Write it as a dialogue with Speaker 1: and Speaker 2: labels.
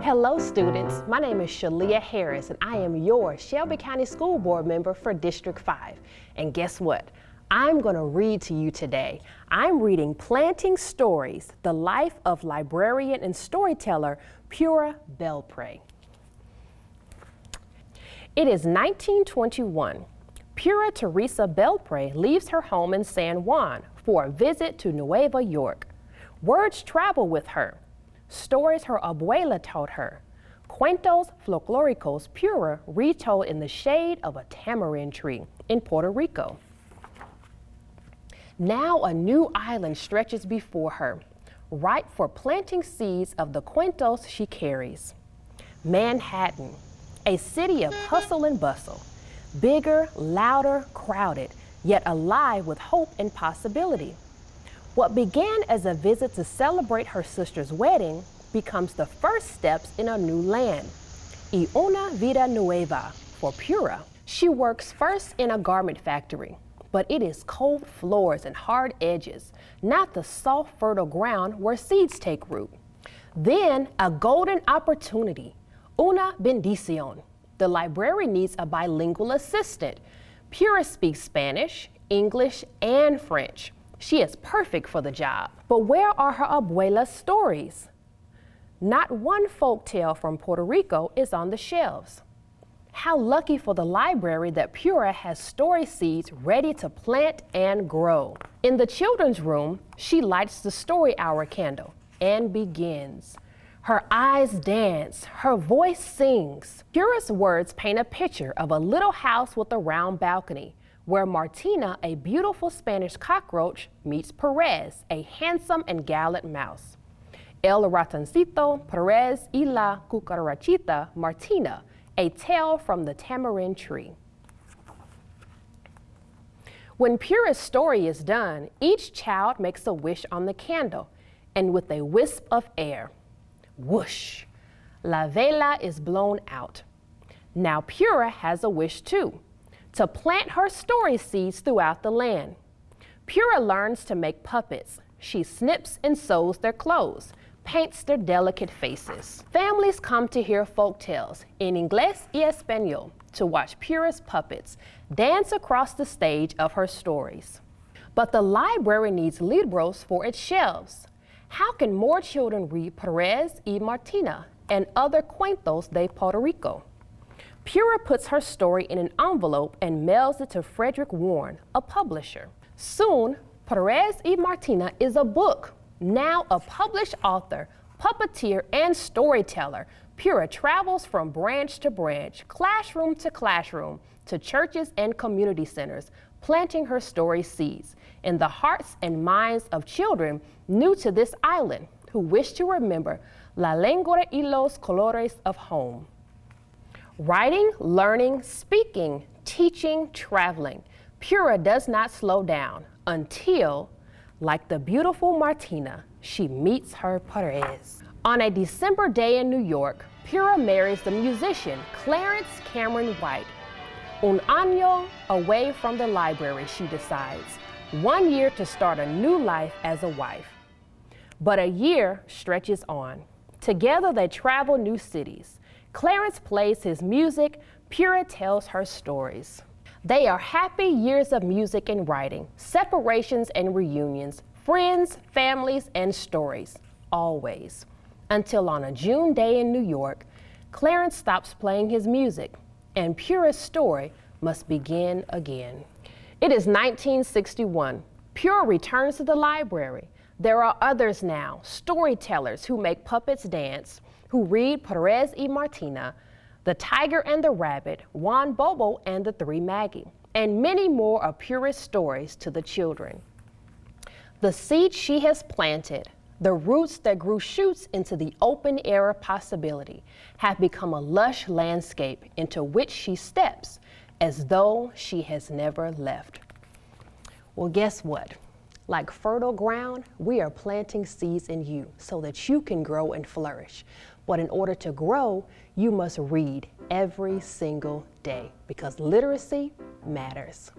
Speaker 1: Hello students, my name is Sheleah Harris and I am your Shelby County School Board member for District 5. And guess what? I'm going to read to you today. I'm reading Planting Stories, the life of librarian and storyteller Pura Belpre. It is 1921. Pura Teresa Belpre leaves her home in San Juan for a visit to Nueva York. Words travel with her. Stories her abuela taught her. Cuentos folclóricos Pura retold in the shade of a tamarind tree in Puerto Rico. Now a new island stretches before her, ripe for planting seeds of the cuentos she carries. Manhattan, a city of hustle and bustle, bigger, louder, crowded, yet alive with hope and possibility. What began as a visit to celebrate her sister's wedding becomes the first steps in a new land. Y una vida nueva for Pura. She works first in a garment factory, but it is cold floors and hard edges, not the soft, fertile ground where seeds take root. Then a golden opportunity, una bendición. The library needs a bilingual assistant. Pura speaks Spanish, English, and French. She is perfect for the job. But where are her abuela's stories? Not one folk tale from Puerto Rico is on the shelves. How lucky for the library that Pura has story seeds ready to plant and grow. In the children's room, she lights the story hour candle and begins. Her eyes dance, her voice sings. Pura's words paint a picture of a little house with a round balcony, where Martina, a beautiful Spanish cockroach, meets Perez, a handsome and gallant mouse. El ratoncito, Perez y la cucarachita, Martina, a tale from the tamarind tree. When Pura's story is done, each child makes a wish on the candle, and with a wisp of air, whoosh, la vela is blown out. Now Pura has a wish too, to plant her story seeds throughout the land. Pura learns to make puppets. She snips and sews their clothes, paints their delicate faces. Families come to hear folk tales in Inglés y Español to watch Pura's puppets dance across the stage of her stories. But the library needs libros for its shelves. How can more children read Perez y Martina and other cuentos de Puerto Rico? Pura puts her story in an envelope and mails it to Frederick Warren, a publisher. Soon, Perez y Martina is a book. Now a published author, puppeteer, and storyteller, Pura travels from branch to branch, classroom to classroom, to churches and community centers, planting her story seeds in the hearts and minds of children new to this island who wish to remember la lengua y los colores of home. Writing, learning, speaking, teaching, traveling. Pura does not slow down until, like the beautiful Martina, she meets her Perez. On a December day in New York, Pura marries the musician Clarence Cameron White. Un año away from the library, she decides. 1 year to start a new life as a wife. But a year stretches on. Together they travel new cities. Clarence plays his music, Pura tells her stories. They are happy years of music and writing, separations and reunions, friends, families, and stories, always. Until on a June day in New York, Clarence stops playing his music, and Pura's story must begin again. It is 1961. Pura returns to the library. There are others now, storytellers who make puppets dance, who read Perez y Martina, The Tiger and the Rabbit, Juan Bobo and the Three Maggie, and many more of Pura's stories to the children. The seed she has planted, the roots that grew shoots into the open air of possibility, have become a lush landscape into which she steps as though she has never left. Well, guess what? Like fertile ground, we are planting seeds in you so that you can grow and flourish. But in order to grow, you must read every single day because literacy matters.